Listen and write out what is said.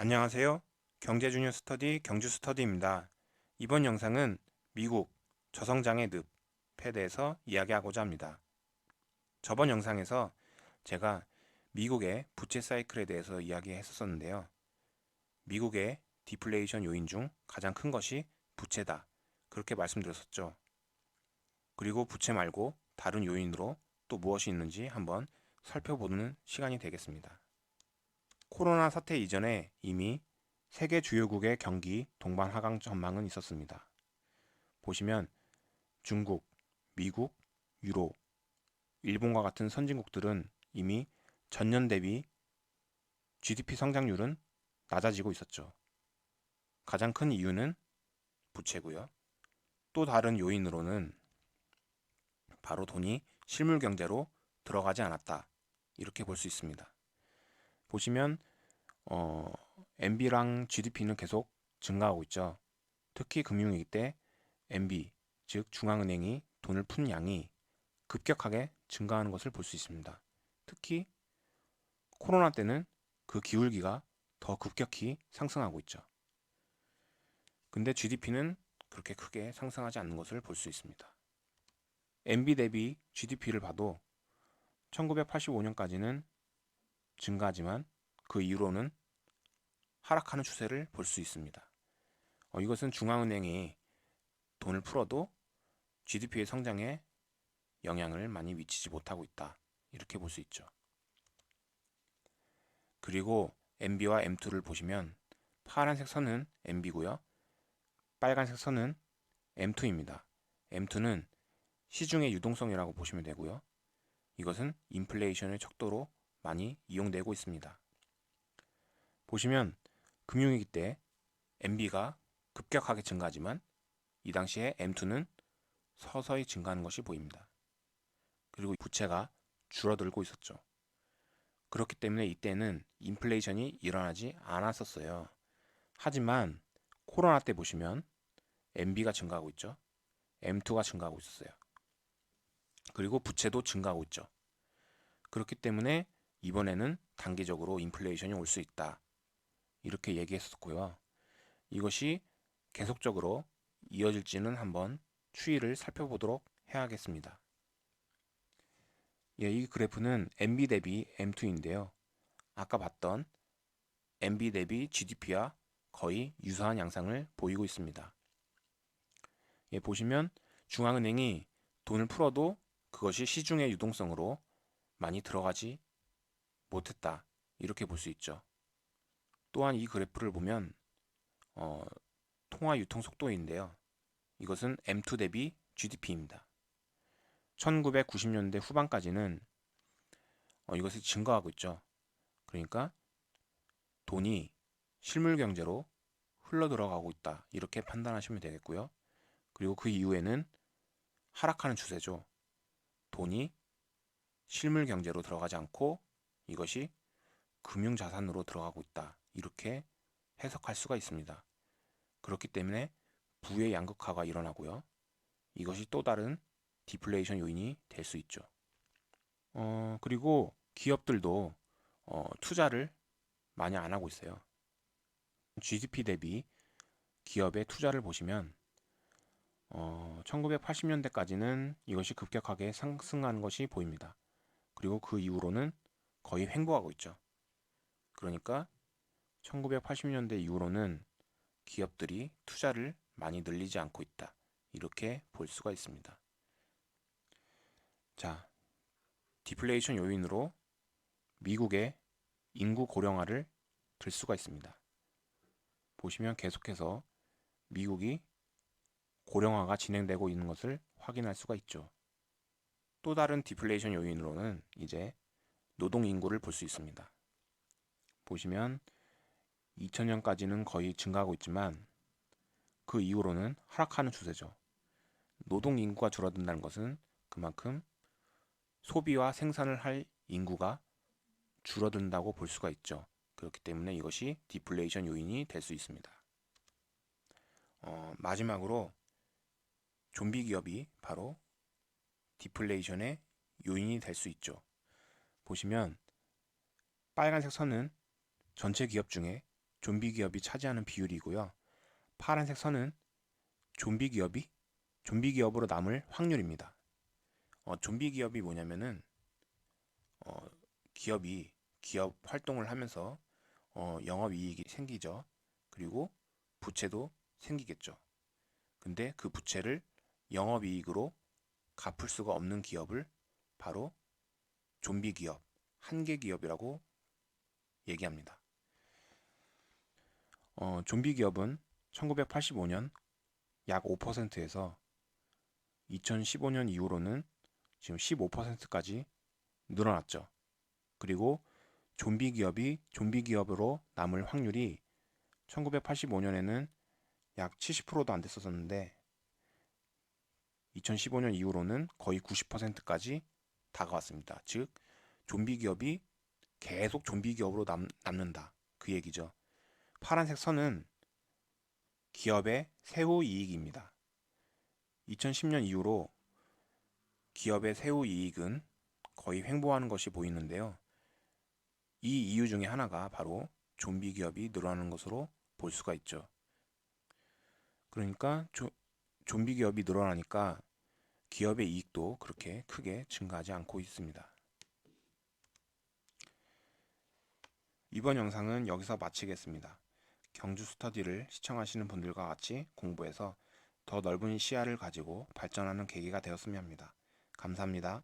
안녕하세요. 경제주니어 스터디 경주스터디입니다. 이번 영상은 미국 저성장의 늪에 대해서 이야기하고자 합니다. 저번 영상에서 제가 미국의 부채 사이클에 대해서 이야기했었는데요. 미국의 디플레이션 요인 중 가장 큰 것이 부채다. 그렇게 말씀드렸었죠. 그리고 부채 말고 다른 요인으로 또 무엇이 있는지 한번 살펴보는 시간이 되겠습니다. 코로나 사태 이전에 이미 세계 주요국의 경기 동반 하강 전망은 있었습니다. 보시면 중국, 미국, 유럽, 일본과 같은 선진국들은 이미 전년 대비 GDP 성장률은 낮아지고 있었죠. 가장 큰 이유는 부채고요. 또 다른 요인으로는 바로 돈이 실물 경제로 들어가지 않았다. 이렇게 볼 수 있습니다. 보시면 MB랑 GDP는 계속 증가하고 있죠. 특히 금융위기 때 MB, 즉 중앙은행이 돈을 푼 양이 급격하게 증가하는 것을 볼 수 있습니다. 특히 코로나 때는 그 기울기가 더 급격히 상승하고 있죠. 근데 GDP는 그렇게 크게 상승하지 않는 것을 볼 수 있습니다. MB 대비 GDP를 봐도 1985년까지는 증가하지만 그 이후로는 하락하는 추세를 볼 수 있습니다. 이것은 중앙은행이 돈을 풀어도 GDP의 성장에 영향을 많이 미치지 못하고 있다. 이렇게 볼 수 있죠. 그리고 MB와 M2를 보시면 파란색 선은 MB고요. 빨간색 선은 M2입니다. M2는 시중의 유동성이라고 보시면 되고요. 이것은 인플레이션의 척도로 많이 이용되고 있습니다. 보시면 금융위기 때 MB가 급격하게 증가하지만 이 당시에 M2는 서서히 증가하는 것이 보입니다. 그리고 부채가 줄어들고 있었죠. 그렇기 때문에 이때는 인플레이션이 일어나지 않았었어요. 하지만 코로나 때 보시면 MB가 증가하고 있죠. M2가 증가하고 있었어요. 그리고 부채도 증가하고 있죠. 그렇기 때문에 이번에는 단기적으로 인플레이션이 올 수 있다. 이렇게 얘기했었고요. 이것이 계속적으로 이어질지는 한번 추이를 살펴보도록 해야겠습니다. 예, 이 그래프는 MB 대비 M2인데요. 아까 봤던 MB 대비 GDP와 거의 유사한 양상을 보이고 있습니다. 예, 보시면 중앙은행이 돈을 풀어도 그것이 시중의 유동성으로 많이 들어가지 못했다. 이렇게 볼 수 있죠. 또한 이 그래프를 보면 통화 유통 속도인데요. 이것은 M2 대비 GDP입니다. 1990년대 후반까지는 이것이 증가하고 있죠. 그러니까 돈이 실물 경제로 흘러 들어가고 있다. 이렇게 판단하시면 되겠고요. 그리고 그 이후에는 하락하는 추세죠. 돈이 실물 경제로 들어가지 않고 이것이 금융 자산으로 들어가고 있다. 이렇게 해석할 수가 있습니다. 그렇기 때문에 부의 양극화가 일어나고요. 이것이 또 다른 디플레이션 요인이 될 수 있죠. 그리고 기업들도 투자를 많이 안 하고 있어요. GDP 대비 기업의 투자를 보시면 1980년대까지는 이것이 급격하게 상승하는 것이 보입니다. 그리고 그 이후로는 거의 횡보하고 있죠. 그러니까 1980년대 이후로는 기업들이 투자를 많이 늘리지 않고 있다. 이렇게 볼 수가 있습니다. 자, 디플레이션 요인으로 미국의 인구 고령화를 들 수가 있습니다. 보시면 계속해서 미국이 고령화가 진행되고 있는 것을 확인할 수가 있죠. 또 다른 디플레이션 요인으로는 이제 노동 인구를 볼 수 있습니다. 보시면 2000년까지는 거의 증가하고 있지만 그 이후로는 하락하는 추세죠. 노동 인구가 줄어든다는 것은 그만큼 소비와 생산을 할 인구가 줄어든다고 볼 수가 있죠. 그렇기 때문에 이것이 디플레이션 요인이 될 수 있습니다. 마지막으로 좀비 기업이 바로 디플레이션의 요인이 될 수 있죠. 보시면 빨간색 선은 전체 기업 중에 좀비 기업이 차지하는 비율이고요. 파란색 선은 좀비 기업으로 남을 확률입니다. 좀비 기업이 뭐냐면은 어, 기업 활동을 하면서 영업이익이 생기죠. 그리고 부채도 생기겠죠. 근데 그 부채를 영업이익으로 갚을 수가 없는 기업을 바로 좀비 기업, 한계 기업이라고 얘기합니다. 좀비 기업은 1985년 약 5%에서 2015년 이후로는 지금 15%까지 늘어났죠. 그리고 좀비 기업으로 남을 확률이 1985년에는 약 70%도 안 됐었는데 2015년 이후로는 거의 90%까지 다가왔습니다. 즉, 좀비 기업이 계속 좀비 기업으로 남는다. 그 얘기죠. 파란색 선은 기업의 세후 이익입니다. 2010년 이후로 기업의 세후 이익은 거의 횡보하는 것이 보이는데요. 이 이유 중에 하나가 바로 좀비 기업이 늘어나는 것으로 볼 수가 있죠. 그러니까 좀비 기업이 늘어나니까 기업의 이익도 그렇게 크게 증가하지 않고 있습니다. 이번 영상은 여기서 마치겠습니다. 경주 스터디를 시청하시는 분들과 같이 공부해서 더 넓은 시야를 가지고 발전하는 계기가 되었으면 합니다. 감사합니다.